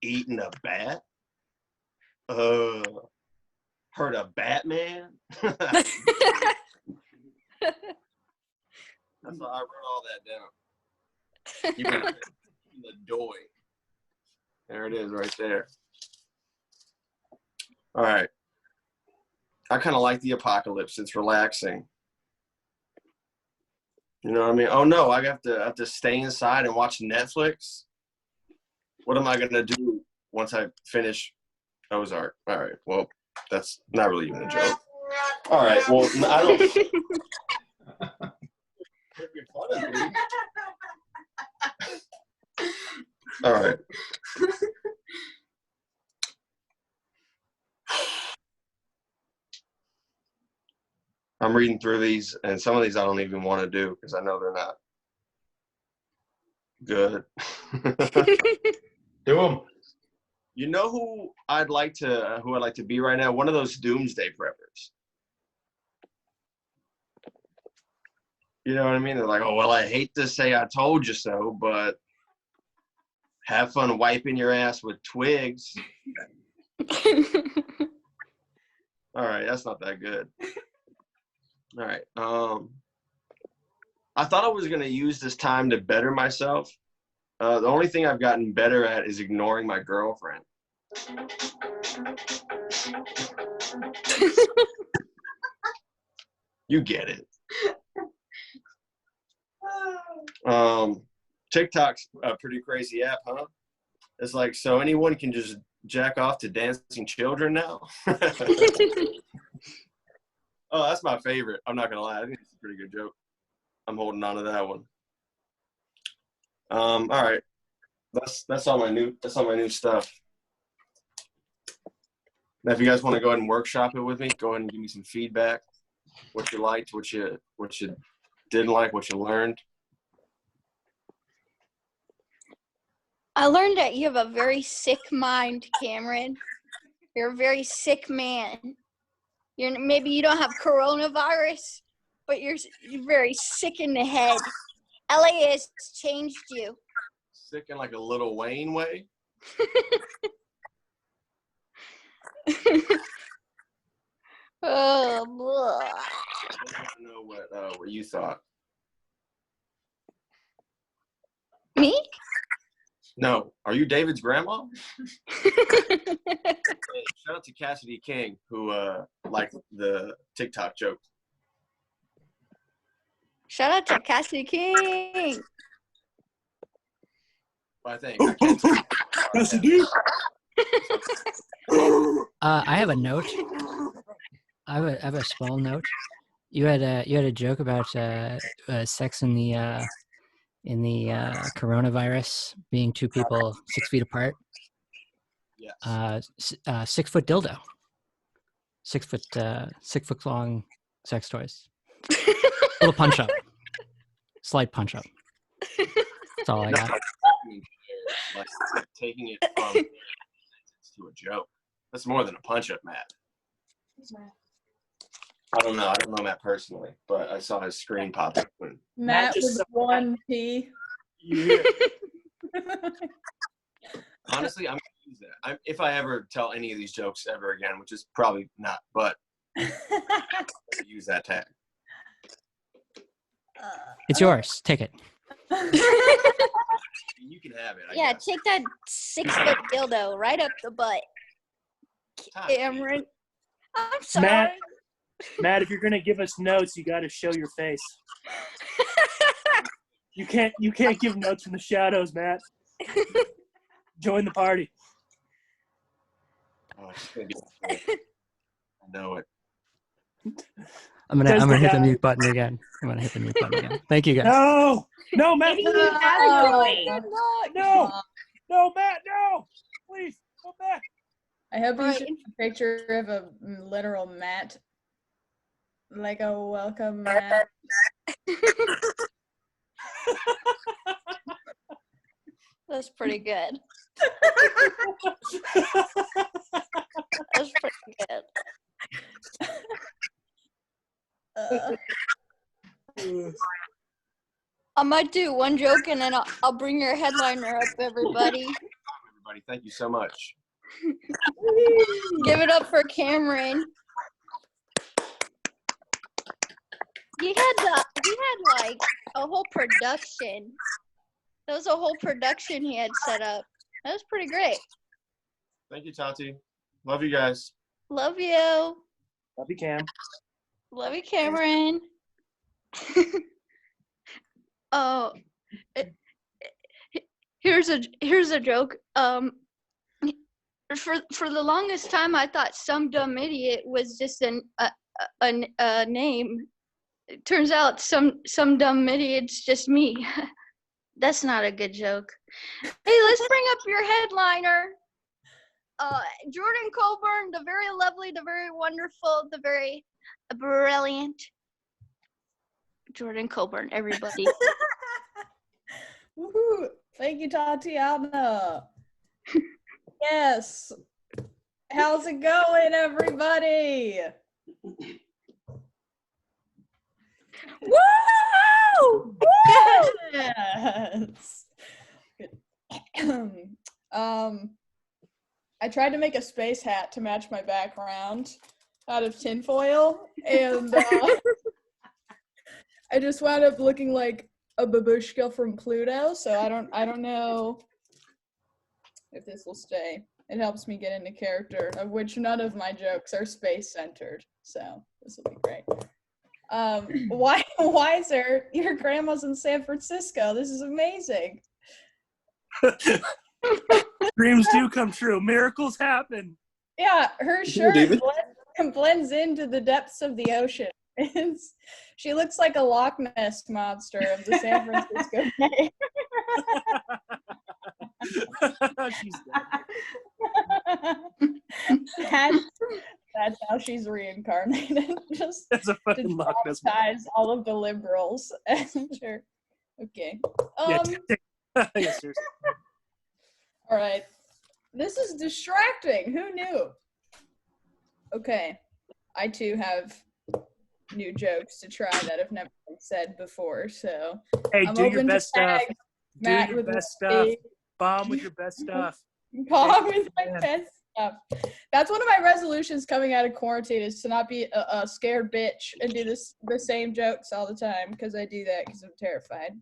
eating a bat. Heard of Batman? That's why I wrote all that down. You can the doy. There it is right there. All right. I kind of like the apocalypse. It's relaxing. You know what I mean? Oh no, I have to stay inside and watch Netflix. What am I gonna do once I finish Ozark? All right. Well, that's not really even a joke. All right. Well, I don't. Making fun of me. All right. I'm reading through these, and some of these I don't even want to do because I know they're not good. Do them. You know who I'd like to be right now? One of those doomsday preppers. You know what I mean? They're like, oh, well, I hate to say I told you so, but have fun wiping your ass with twigs. All right, that's not that good. All right. I thought I was going to use this time to better myself. The only thing I've gotten better at is ignoring my girlfriend. You get it. TikTok's a pretty crazy app, huh? It's like, so anyone can just jack off to dancing children now? Oh, that's my favorite. I'm not gonna lie. I think it's a pretty good joke. I'm holding on to that one. All right. That's all my new stuff. Now, if you guys want to go ahead and workshop it with me, go ahead and give me some feedback. What you liked, what you didn't like, what you learned. I learned that you have a very sick mind, Cameron. You're a very sick man. Maybe you don't have coronavirus, but you're very sick in the head. LA has changed you. Sick in like a Lil Wayne way. Oh, boy. I don't know what you thought. Me? No. Are you David's grandma? Shout out to Cassidy King, who liked the TikTok joke. Shout out to Cassie King. I think I can't. I have a note. I have a small note. You had a joke about sex in the coronavirus being two people 6 feet apart. Yes. 6 foot dildo. 6 foot long sex toys. Little punch up. Slight punch up. That's all I got. Like taking it from to a joke. That's more than a punch up, Matt. I don't know Matt personally, but I saw his screen pop up. Matt with one P. Yeah. Honestly, I'm gonna use that. If I ever tell any of these jokes ever again, which is probably not, but I'm gonna use that tag. It's yours. Take it. You can have it. I Yeah, guess. take that 6 foot dildo right up the butt. Cameron. I'm sorry. Matt, if you're gonna give us notes, you got to show your face. You can't give notes from the shadows, Matt. Join the party. Oh, it's gonna be I know it. I'm gonna hit the mute button again. Thank you guys. No, Matt. Maybe he has No, Matt, no. Please, go back. I hope you should a picture of a literal mat. Like a welcome mat. That's pretty good. That's pretty good. I might do one joke and then I'll bring your headliner up, everybody. Everybody, thank you so much. Give it up for Cameron. He had like a whole production. That was a whole production he had set up. That was pretty great. Thank you, Tati. Love you guys. Love you. Love you, Cam. Love you, Cameron. Oh, here's a joke. For the longest time, I thought some dumb idiot was just a name. It turns out some dumb idiot's just me. That's not a good joke. Hey, let's bring up your headliner. Jordan Coburn, the very lovely, the very wonderful, the very brilliant Jordan Coburn, everybody. Woohoo! Thank you, Tatiana. Yes. How's it going, everybody? Woo! Yes. I tried to make a space hat to match my background out of tinfoil, and I just wound up looking like a babushka from Pluto. So I don't know if this will stay. It helps me get into character, of which none of my jokes are space centered. So this will be great. Wizer, your grandma's in San Francisco. This is amazing. Dreams do come true. Miracles happen. Yeah, her shirt blends into the depths of the ocean. She looks like a Loch Ness monster of the San Francisco Bay. She's that's how she's reincarnated. Just That's a fucking Loch Ness monster. All of the liberals. Sure. Okay. Yes, seriously. All right. This is distracting. Who knew? Okay. I too have new jokes to try that have never been said before. So Hey, I'm do your open best to stuff. tag Do Matt your with best a stuff. big- Bomb with your best stuff. Bomb with my best stuff. That's one of my resolutions coming out of quarantine, is to not be a scared bitch and do the same jokes all the time, because I do that because I'm terrified.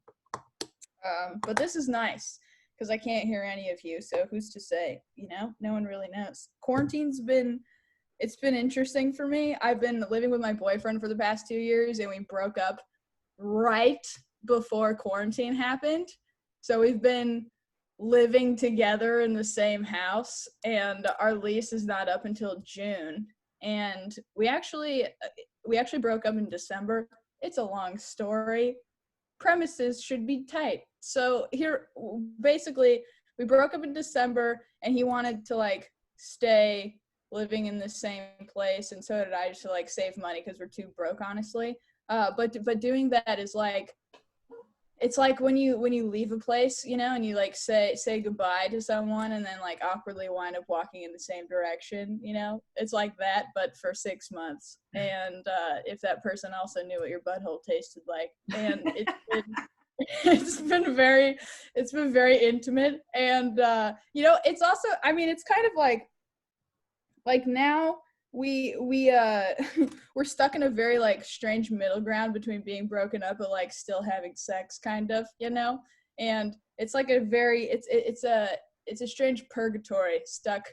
But this is nice because I can't hear any of you, so who's to say? You know, no one really knows. Quarantine's been interesting for me. I've been living with my boyfriend for the past 2 years, and we broke up right before quarantine happened. So we've been living together in the same house, and our lease is not up until June. And we actually broke up in December. It's a long story. Premises should be tight. So here, basically, we broke up in December, and he wanted to like stay living in the same place, and so did I, just to like save money because we're too broke, honestly. But doing that is like, it's like when you leave a place, you know, and you like say goodbye to someone and then like awkwardly wind up walking in the same direction, you know. It's like that, but for 6 months. And if that person also knew what your butthole tasted like, and it's been very intimate. And you know, it's also, I mean, it's kind of like now we're stuck in a very like strange middle ground between being broken up but like still having sex, kind of, you know. And it's like it's a strange purgatory stuck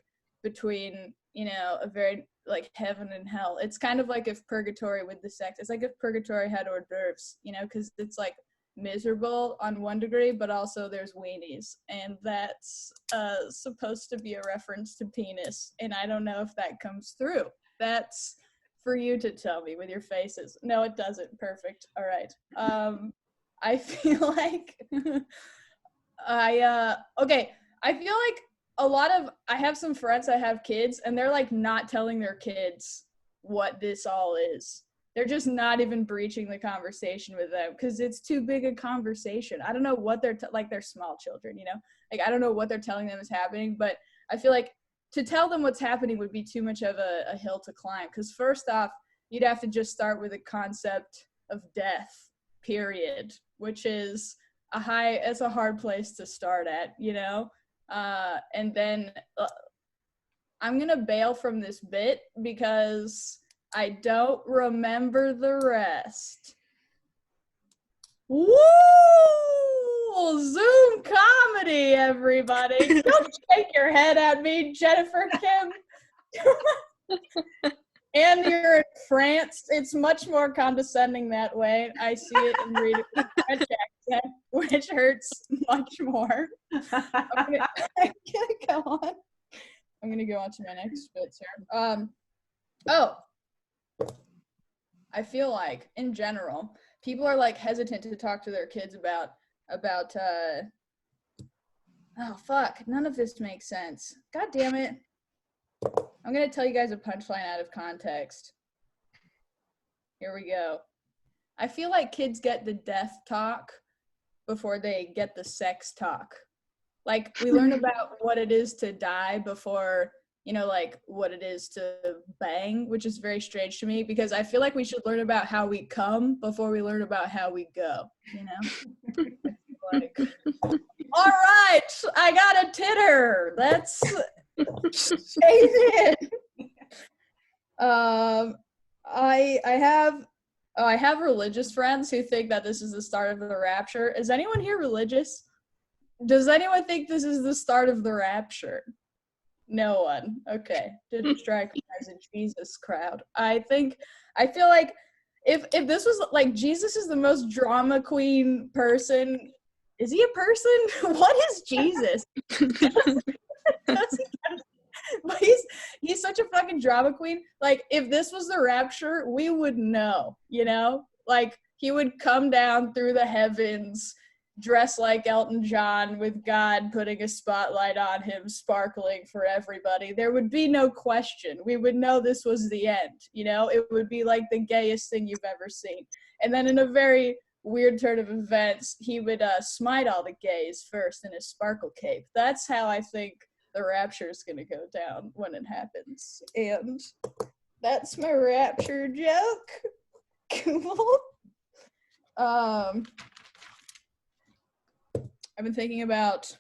between, you know, a very like heaven and hell. It's kind of like if purgatory with the sex, it's like if purgatory had hors d'oeuvres, you know, because it's like miserable on one degree, but also there's weenies, and that's supposed to be a reference to penis, and I don't know if that comes through. That's for you to tell me with your faces. No, it doesn't. Perfect. All right. I feel like okay, I feel like I have some friends that have kids, and they're like not telling their kids what this all is. They're just not even breaching the conversation with them because it's too big a conversation. I don't know what they're like, they're small children, you know? Like, I don't know what they're telling them is happening, but I feel like to tell them what's happening would be too much of a hill to climb. Because first off, you'd have to just start with a concept of death, period, which is it's a hard place to start at, you know? And then I'm going to bail from this bit because I don't remember the rest. Woo! Zoom comedy, everybody. Don't shake your head at me, Jennifer Kim. And you're in France. It's much more condescending that way. I see it and read it with French accent, which hurts much more. I'm gonna go on. I'm gonna go on to my next bits here. I feel like, in general, people are like hesitant to talk to their kids about oh fuck, none of this makes sense. God damn it. I'm gonna tell you guys a punchline out of context. Here we go. I feel like kids get the death talk before they get the sex talk. Like, we learn about what it is to die before, you know, like what it is to bang, which is very strange to me because I feel like we should learn about how we come before we learn about how we go, you know? Like, all right, I got a titter. Let's save it. I have religious friends who think that this is the start of the rapture. Is anyone here religious? Does anyone think this is the start of the rapture? No one. Okay. Didn't strike me as a Jesus crowd. I feel like if this was like, Jesus is the most drama queen person. Is he a person? What is Jesus? But he's such a fucking drama queen. Like, if this was the rapture, we would know, you know? Like, he would come down through the heavens dressed like Elton John with God putting a spotlight on him, sparkling for everybody. There would be no question. We would know this was the end, you know? It would be like the gayest thing you've ever seen. And then in a very weird turn of events, he would smite all the gays first in his sparkle cape. That's how I think the rapture is going to go down when it happens. And that's my rapture joke. Cool. I've been thinking about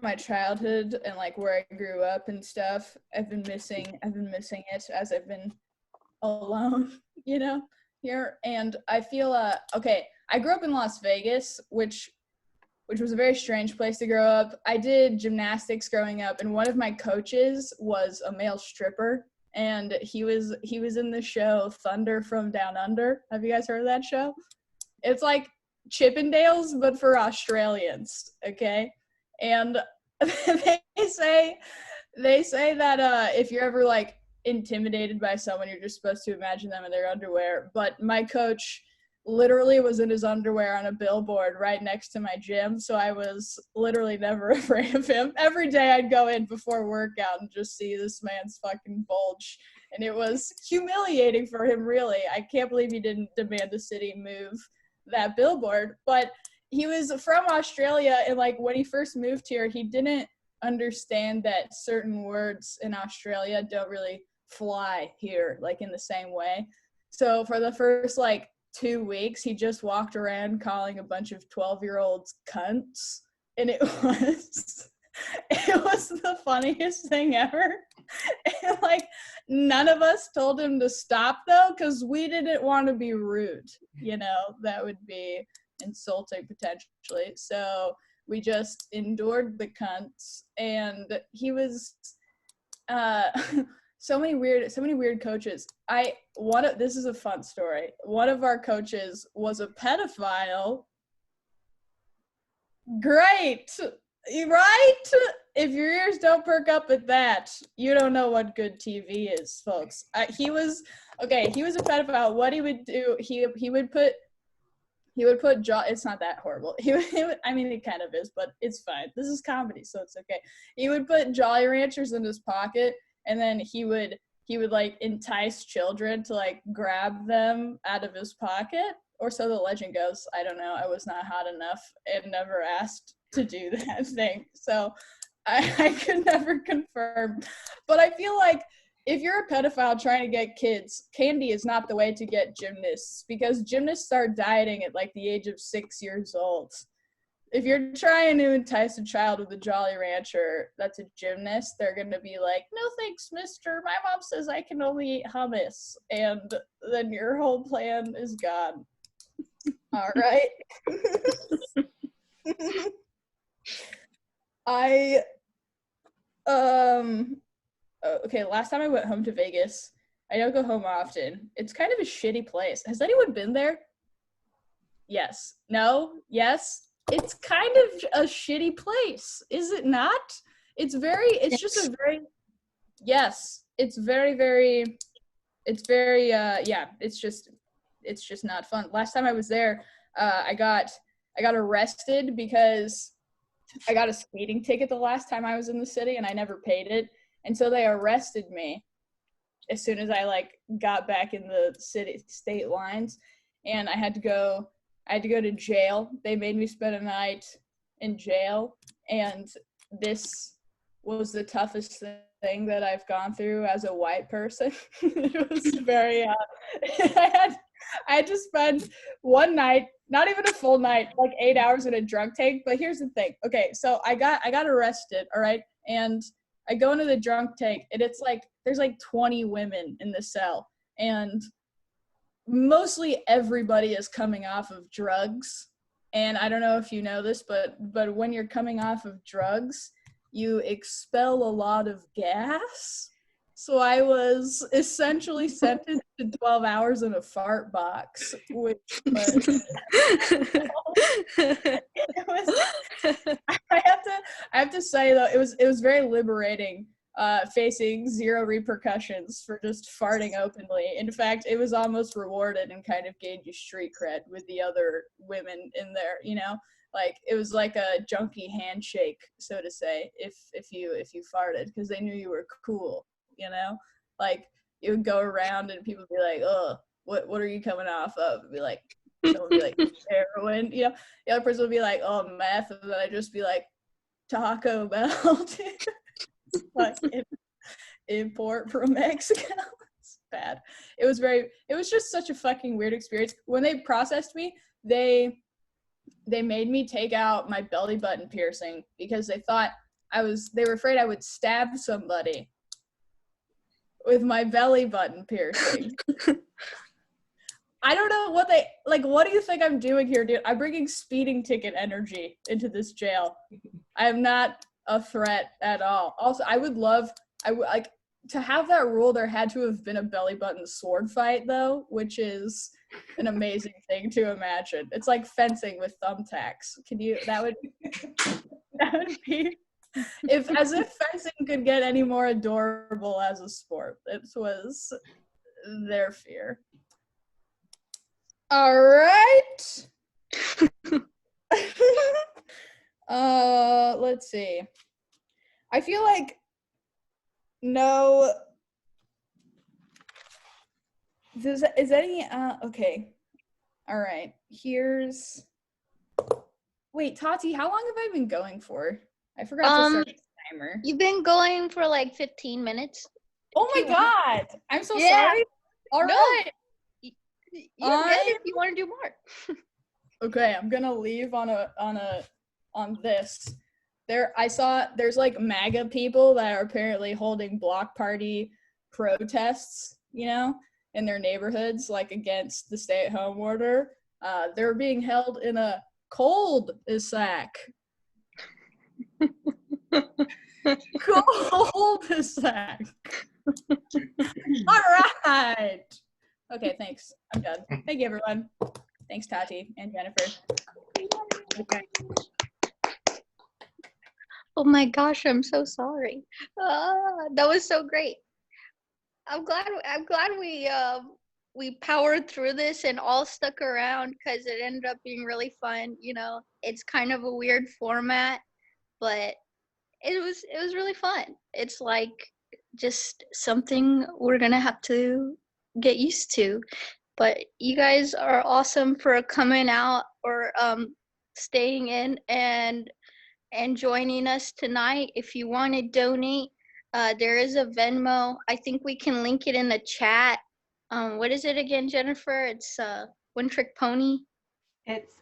my childhood and like where I grew up and stuff. I've been missing it as I've been alone, you know, here. And I feel okay, I grew up in Las Vegas, which was a very strange place to grow up. I did gymnastics growing up, and one of my coaches was a male stripper. and he was in the show Thunder from Down Under. Have you guys heard of that show? It's like Chippendales, but for Australians, okay? And they say that if you're ever like intimidated by someone, you're just supposed to imagine them in their underwear. But my coach literally was in his underwear on a billboard right next to my gym, so I was literally never afraid of him. Every day I'd go in before workout and just see this man's fucking bulge, and it was humiliating for him, really. I can't believe he didn't demand the city move that billboard. But he was from Australia, and like when he first moved here, he didn't understand that certain words in Australia don't really fly here like in the same way. So for the first like 2 weeks, he just walked around calling a bunch of 12-year-olds cunts, and it was the funniest thing ever. And like none of us told him to stop though, because we didn't want to be rude, that would be insulting potentially. So we just endured the cunts, and he was so many weird coaches. This is a fun story. One of our coaches was a pedophile. Great, right? If your ears don't perk up at that, you don't know what good TV is, folks. He was a pedophile. What he would do, he would put it's not that horrible. He would, I mean, it kind of is, but it's fine. This is comedy, so it's okay. He would put Jolly Ranchers in his pocket, and then he would like entice children to like grab them out of his pocket, or so the legend goes. I don't know. I was not hot enough and never asked to do that thing, so I could never confirm. But I feel like if you're a pedophile trying to get kids, candy is not the way to get gymnasts, because gymnasts start dieting at like the age of 6 years old. If you're trying to entice a child with a Jolly Rancher that's a gymnast, they're going to be like, no thanks, mister. My mom says I can only eat hummus. And then your whole plan is gone. All right. Okay, last time I went home to Vegas, I don't go home often. It's kind of a shitty place. Has anyone been there? Yes. No? Yes? It's kind of a shitty place, is it not? It's just not fun. Last time I was there, I got arrested because I got a speeding ticket the last time I was in the city, and I never paid it. And so they arrested me as soon as I like got back in the state lines, and I had to go to jail. They made me spend a night in jail, and this was the toughest thing that I've gone through as a white person. It was very I had to spend one night, not even a full night, like 8 hours in a drunk tank. But here's the thing. Okay, so I got arrested, all right? And I go into the drunk tank, and it's like there's like 20 women in the cell, and mostly everybody is coming off of drugs. And I don't know if you know this, but when you're coming off of drugs, you expel a lot of gas. So I was essentially sentenced to 12 hours in a fart box, which was, I have to say though, it was very liberating, facing zero repercussions for just farting openly. In fact, it was almost rewarded and kind of gave you street cred with the other women in there, like it was like a junkie handshake, so to say, if you farted, because they knew you were cool. Like you would go around and people would be like, oh, what are you coming off of? It'd be like, someone would be like, heroin, the other person would be like, oh, meth, and then I'd just be like, Taco Bell. Like import from Mexico. It's bad. It was just such a fucking weird experience. When they processed me, they made me take out my belly button piercing because they were afraid I would stab somebody with my belly button piercing. I don't know what do you think I'm doing here, dude? I'm bringing speeding ticket energy into this jail. I am not a threat at all. Also, to have that rule, there had to have been a belly button sword fight, though, which is an amazing thing to imagine. It's like fencing with thumbtacks. That would be, if fencing could get any more adorable as a sport. It was their fear. All right. Let's see. I feel like is any okay. All right. Wait, Tati, how long have I been going for? I forgot to start the timer. You've been going for like 15 minutes. Oh my god. I'm so Yeah. sorry. All right. You're good if you want to do more. Okay, I'm gonna leave on this. There's like MAGA people that are apparently holding block party protests, in their neighborhoods, like against the stay-at-home order. They're being held in a cul-de-sac. Cul-de-sac. All right. Okay, thanks. I'm done. Thank you, everyone. Thanks, Tati and Jennifer. Okay. Oh my gosh, I'm so sorry. That was so great. I'm glad we powered through this and all stuck around because it ended up being really fun. It's kind of a weird format, but it was really fun. It's like just something we're gonna have to get used to. But you guys are awesome for coming out or staying in and joining us tonight. If you want to donate, there is a Venmo. I think we can link it in the chat. What is it again, Jennifer? It's One Trick Pony. It's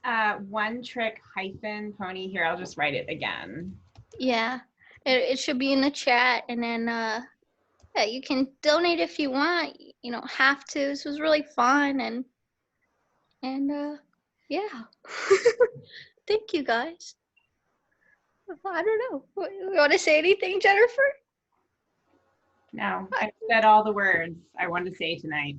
One Trick -Pony. Here, I'll just write it again. Yeah, it should be in the chat, and then yeah, you can donate if you want. You don't have to. This was really fun, and yeah. Thank you guys. I don't know. You want to say anything, Jennifer? No, I said all the words I wanted to say tonight.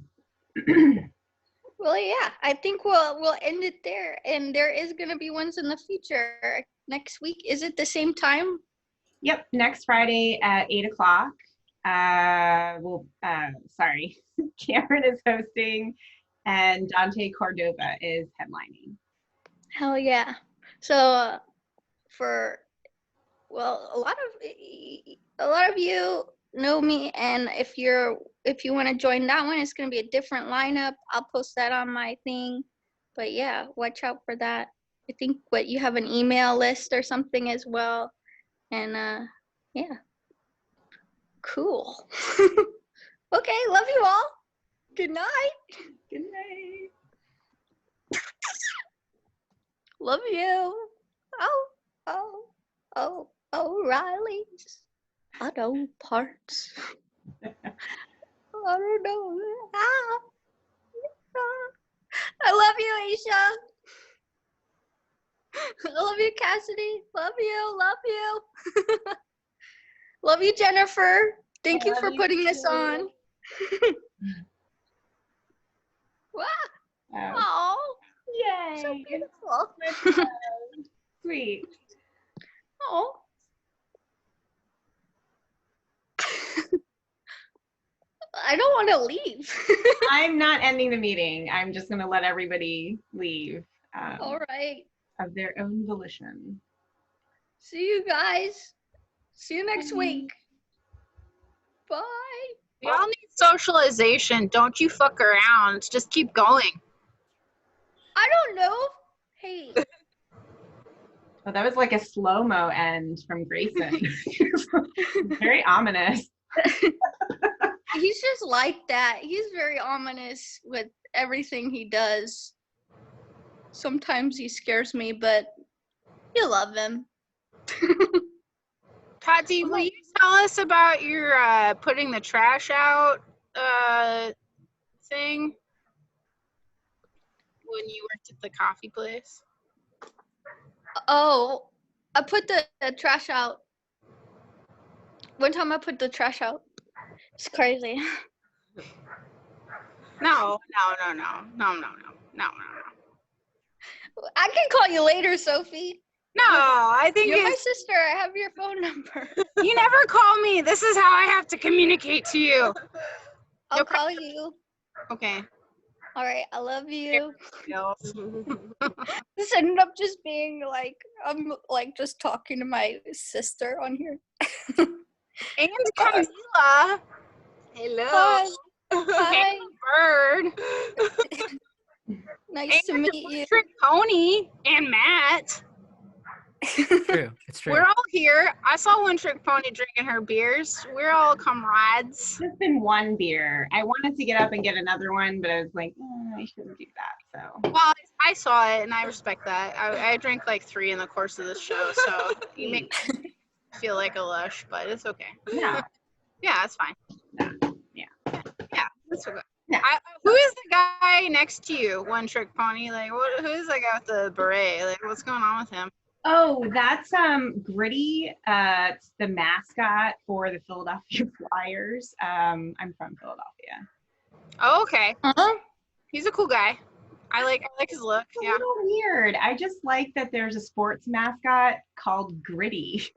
Well, yeah, I think we'll end it there, and there is going to be ones in the future next week. Is it the same time? Yep, next Friday at 8 o'clock. Sorry, Cameron is hosting, and Dante Cordova is headlining. Hell yeah! So a lot of you know me, and if you want to join that one, it's going to be a different lineup. I'll post that on my thing, but yeah, watch out for that. I think you have an email list or something as well, and yeah, cool. Okay, love you all. Good night. Good night. Love you. Oh, O'Reilly's Auto Parts. I don't know. I love you, Aisha. I love you, Cassidy. Love you. Love you, Jennifer. Thank you for putting this on. Wow. Oh, yay. So beautiful. Sweet. Oh. I don't want to leave. I'm not ending the meeting. I'm just going to let everybody leave. All right. Of their own volition. See you guys. See you next week. Bye. We all need socialization. Don't you fuck around. Just keep going. I don't know. Hey. Well, that was like a slow-mo end from Grayson. Very ominous. He's just like that. He's very ominous with everything he does. Sometimes he scares me, but you love him. Tati, will you tell us about your putting the trash out thing when you worked at the coffee place? Oh, I put the trash out. One time I put the trash out. It's crazy. No. I can call you later, Sophie. No, I think You're my sister. I have your phone number. You never call me. This is how I have to communicate to you. I'll call you. Okay. All right, I love you. Else. This ended up just being like, I'm like just talking to my sister on here. And Camila. Hello. Hi. Bird. Nice to meet you. Trick Pony and Matt. True. It's true. We're all here. I saw One Trick Pony drinking her beers. We're all comrades. Just been one beer. I wanted to get up and get another one, but I was like, I shouldn't do that. So. Well, I saw it, and I respect that. I drank like 3 in the course of this show, so you make me feel like a lush, but it's okay. Yeah. Yeah, it's fine. Yeah. Yeah, that's okay. Yeah. Who is the guy next to you, One Trick Pony? Like, who is that guy with the beret? Like, what's going on with him? Oh, that's Gritty. It's the mascot for the Philadelphia Flyers. I'm from Philadelphia. Oh, okay. He's a cool guy. I like his look. It's a Yeah. little weird. I just like that there's a sports mascot called Gritty.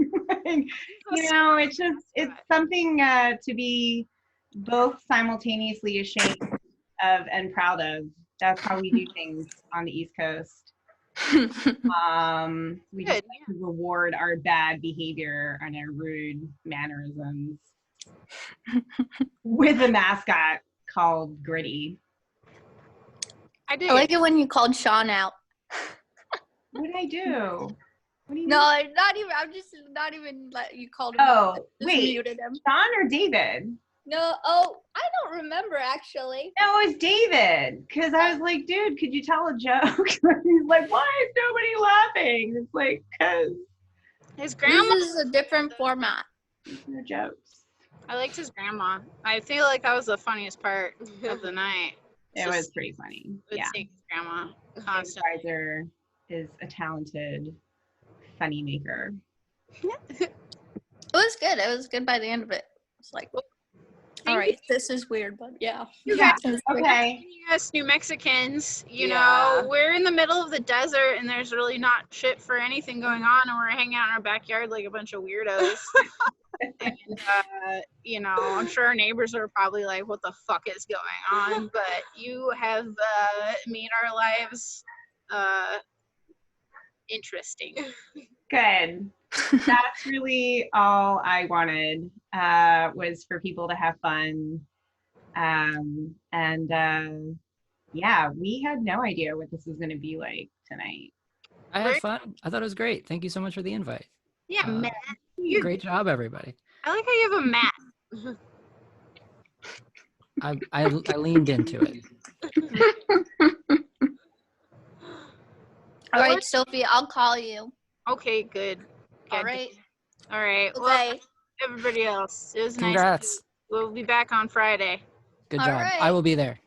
It's something to be both simultaneously ashamed of and proud of. That's how we do things on the East Coast. We just like to reward our bad behavior and our rude mannerisms with a mascot called Gritty. I like it when you called Shawn out. What did I do? What do you No, mean? not even. I'm just not even let you called him. Oh, out. Just wait. muted him. Sean or David? No. Oh, I don't remember actually. No, it was David. Because I was like, dude, could you tell a joke? He's like, why is nobody laughing? It's like, because his grandma. This is a different format. No jokes. I liked his grandma. I feel like that was the funniest part of the night. It was pretty funny. Yeah. Seeing his grandma James constantly. Wizer is a talented funny maker. It was good. It was good by the end of it. It's like, all right, this is weird, but yeah. Yeah. Okay. Us New Mexicans, you Yeah. know, we're in the middle of the desert and there's really not shit for anything going on, and we're hanging out in our backyard like a bunch of weirdos. And, you know, I'm sure our neighbors are probably like, what the fuck is going on? But you have made our lives interesting. Good. That's really all I wanted, was for people to have fun. Yeah, we had no idea what this was going to be like tonight. I had fun. I thought it was great. Thank you so much for the invite. Yeah, Matt. Great job, everybody. I like how you have a Matt. I leaned into it. All right, Sophie, I'll call you. Okay, good. All right. All right. Okay. Well, everybody else, it was Congrats. nice. We'll be back on Friday. Good All job. right. I will be there.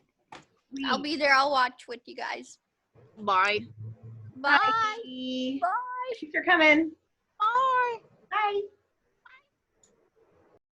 I'll be there. I'll watch with you guys. Bye. Bye. Bye. Bye. Thanks for coming. Bye. Bye.